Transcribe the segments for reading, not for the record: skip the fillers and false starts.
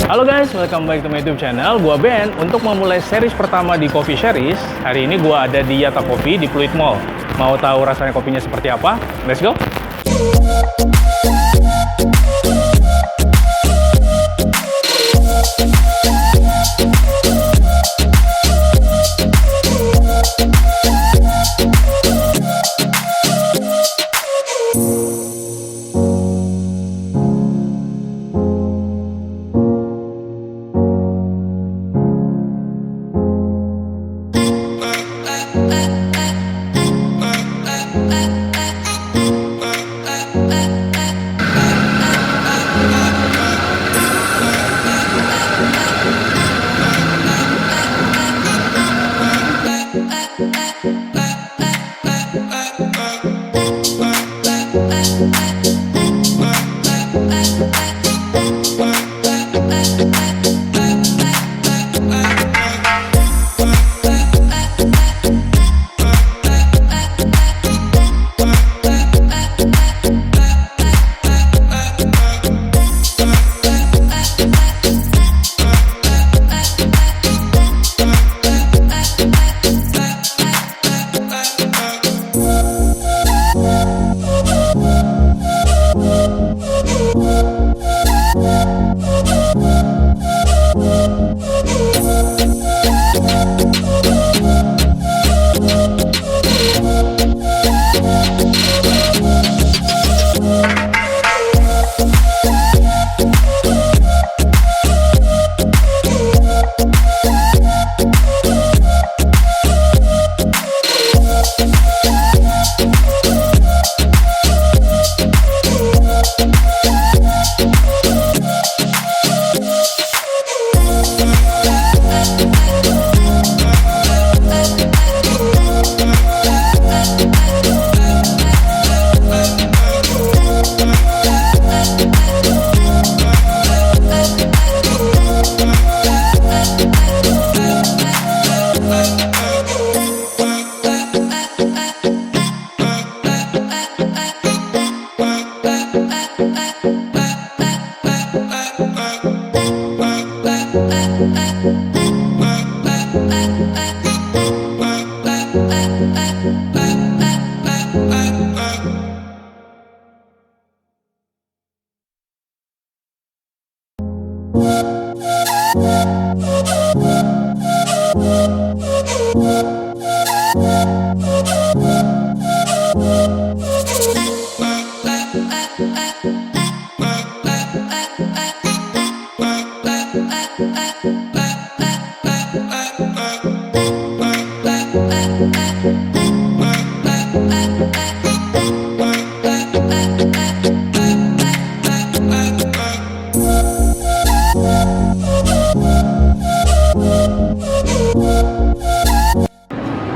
Halo guys, welcome back to my YouTube channel. Gua Ben. Untuk memulai series pertama di Coffee Series, hari ini gua ada di Yata Coffee di Pluit Mall. Mau tahu rasanya kopinya seperti apa? Let's go!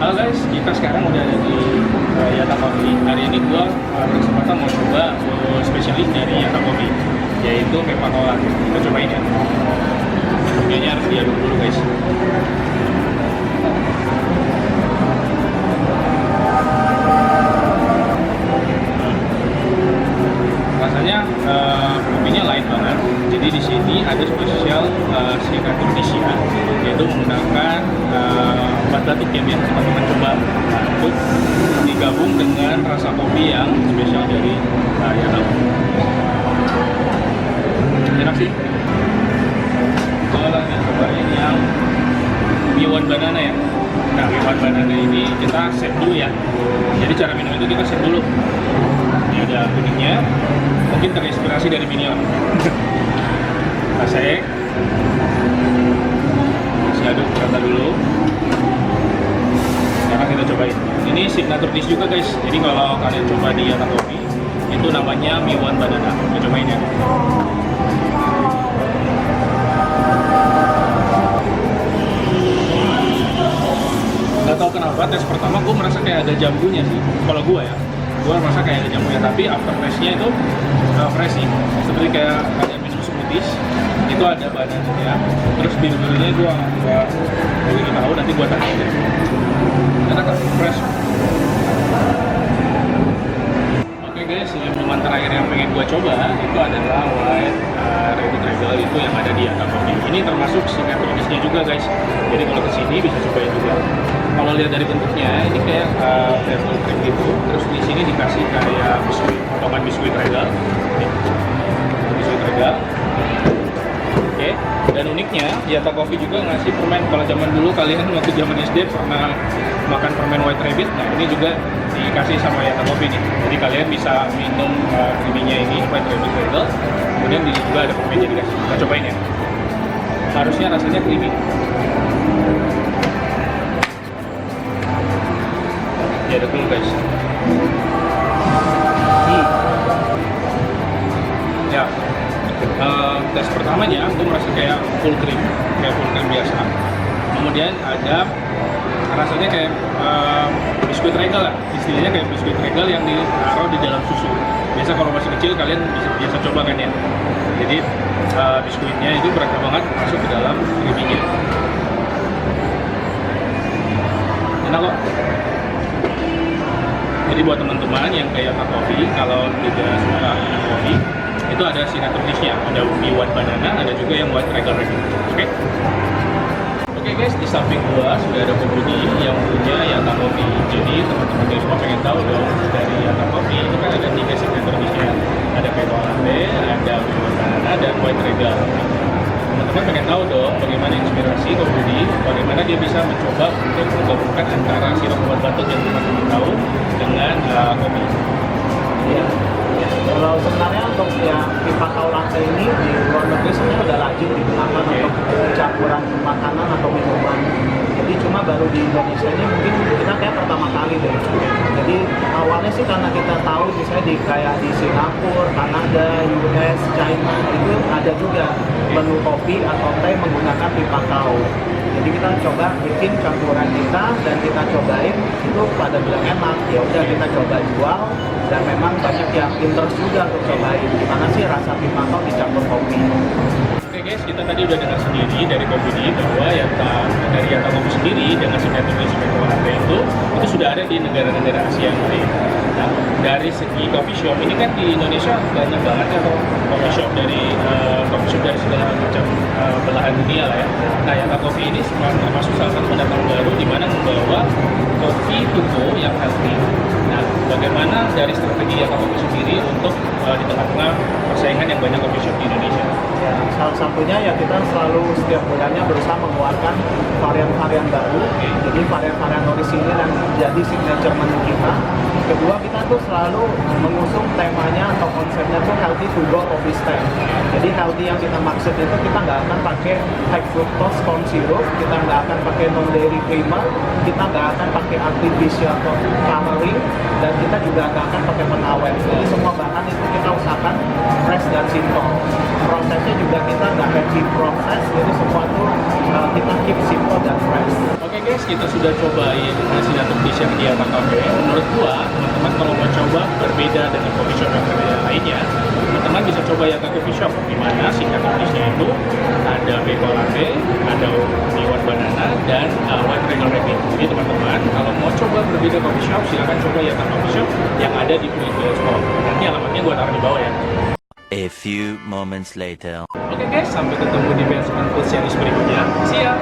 Halo guys, kita sekarang udah ada di Yata Coffee. Hari ini gua berkesempatan mau coba spesialis dari Yata Coffee, yaitu Pepa Cola. Kita cobain ya. Kayaknya harus diaduk dulu guys. Rasanya kopinya light banget. Jadi di sini ada spesial Singkat Indonesia, yaitu menggunakan obat batuk yang teman-teman coba untuk digabung dengan rasa kopi yang spesial dari Yata. Enak sih. Kalau lagi cobain yang Miwan Banana ya. Nah, Miwan Banana ini kita set dulu ya. Jadi cara minum itu kita set dulu. Ini ada kuningnya, mungkin terinspirasi dari Minion. Kita shake, masih aduk. signature dish juga guys. Jadi kalau kalian coba di Yata Coffee, itu namanya Miwan Banana. Kita cobain ya. Gak tau kenapa tes pertama gue merasa kayak ada jambunya sih. Kalau gue ya, gue merasa kayak ada jambunya. Tapi after taste-nya itu fresh sih. Seperti kayak kalian minum smoothies, itu ada banananya. Terus biru-birunya gue nggak begitu tahu. Nanti gue tanya deh. Karena kan fresh. Oke guys, minuman terakhir yang pengen gue coba itu adalah White Rabbit Regal, itu yang ada di Yata Coffee. Ini termasuk signature dish-nya juga guys. Jadi kalau kesini bisa cobain juga. Kalau lihat dari bentuknya, ini kayak devil cream gitu. Terus di sini dikasih kayak biskuit, potongan biskuit regal. Ini, biskuit regal. Oke. Dan uniknya, Yata Coffee juga ngasih permen. Kalau zaman dulu kalian waktu zaman SD pernah makan permen White Rabbit, nah ini juga dikasih sama Yata Coffee nih. Jadi kalian bisa minum creamy-nya ini White Rabbit Regal. Kemudian di sini juga ada permennya dikasih. Kita cobain ya. Harusnya rasanya creamy. Ya ada dulu guys. Ya, tes pertamanya aku merasa kayak full cream biasa. Kemudian ada rasanya kayak biskuit regal lah, istilahnya kayak biskuit regal yang ditaruh di dalam susu. Biasa kalau masih kecil kalian biasa coba kan ya. Jadi biskuitnya itu berasa banget masuk ke dalam creamy-nya. Enak kok. Jadi buat teman-teman yang kayak Yata Coffee, kalau tidak suka minum kopi, itu ada signature dish-nya. Ada Miwan Banana, ada juga yang White Regal Rabbit. Oke? Oke guys, di samping gua sudah ada pembudi yang punya Yata Coffee. Jadi teman-teman dari semua pengen tahu dong, dari Yata Coffee itu kan ada 3 signature dish-nya. Ada Peto Latte, ada Miwan Banana, dan White Regal. Teman-teman pengen tahu dong bagaimana inspirasi pembudi, bagaimana dia bisa mencoba untuk menggabungkan antara sirup obat batuk yang teman-teman tahu dengan kopi. Ya. Kalau sebenarnya untuk yang pipa kau latte ini di luar negeri sebenarnya udah lazim digunakan untuk campuran makanan atau minuman. Jadi cuma baru di Indonesia ini mungkin kita kayak pertama kali deh. Jadi awalnya sih karena kita tahu misalnya kayak di Singapura, Kanada, US, China itu ada juga menu kopi atau teh menggunakan pipa kau. Jadi kita coba bikin campuran kita dan kita cobain, itu pada bilang enak, ya udah kita coba jual, dan memang banyak yang interest juga untuk cobain gimana sih rasa pipa kau dicampur kopi. Oke guys, kita tadi udah dengar sendiri dari pembudi bahwa dari Yata Coffee sendiri dengan signature dish latte itu sudah ada di negara-negara Asia yang lain. Nah, dari segi coffee shop ini kan di Indonesia banyak banget ya coffee shop dari segala macam belahan dunia lah ya. Nah, Yata Coffee ini termasuk salah satu pendatang baru di mana membawa kopi tuku yang healthy. Nah, bagaimana dari strategi Yata Coffee sendiri untuk di tengah-tengah persaingan yang banyak coffee shop di Indonesia? Ya, salah satunya ya kita selalu setiap bulannya berusaha mengeluarkan varian-varian baru. Jadi varian-varian orisinil yang jadi signature menu kita. Kedua, kita tuh selalu mengusung temanya atau konsepnya tuh healthy to go coffee style. Jadi healthy yang kita maksud itu kita nggak akan pakai high fructose corn syrup, kita nggak akan pakai non dairy creamer, kita nggak akan pakai artificial coloring, dan kita juga nggak akan pakai pengawet. Jadi semua bahan itu kita usahakan fresh dan simple. Prosesnya juga kita nggak heavy proses, jadi semua tuh kita keep simple dan fresh. Oke guys, kita sudah cobain signature dish yang di Yata Coffee. Menurut gua, teman-teman kalau mau coba berbeda dengan coffee shop yang lainnya, teman-teman bisa coba Yata Coffee Shop, di mana signature dish-nya itu ada Peto Latte, ada Miwan Banana, dan White Regal Rabbit. Jadi teman-teman, kalau mau coba berbeda coffee shop, silakan coba Yata Coffee Shop yang ada di Pringles Mall. Nanti alamatnya gua taruh di bawah ya. A few moments later. Oke guys, sampai ketemu di Benson Food series berikutnya. See ya!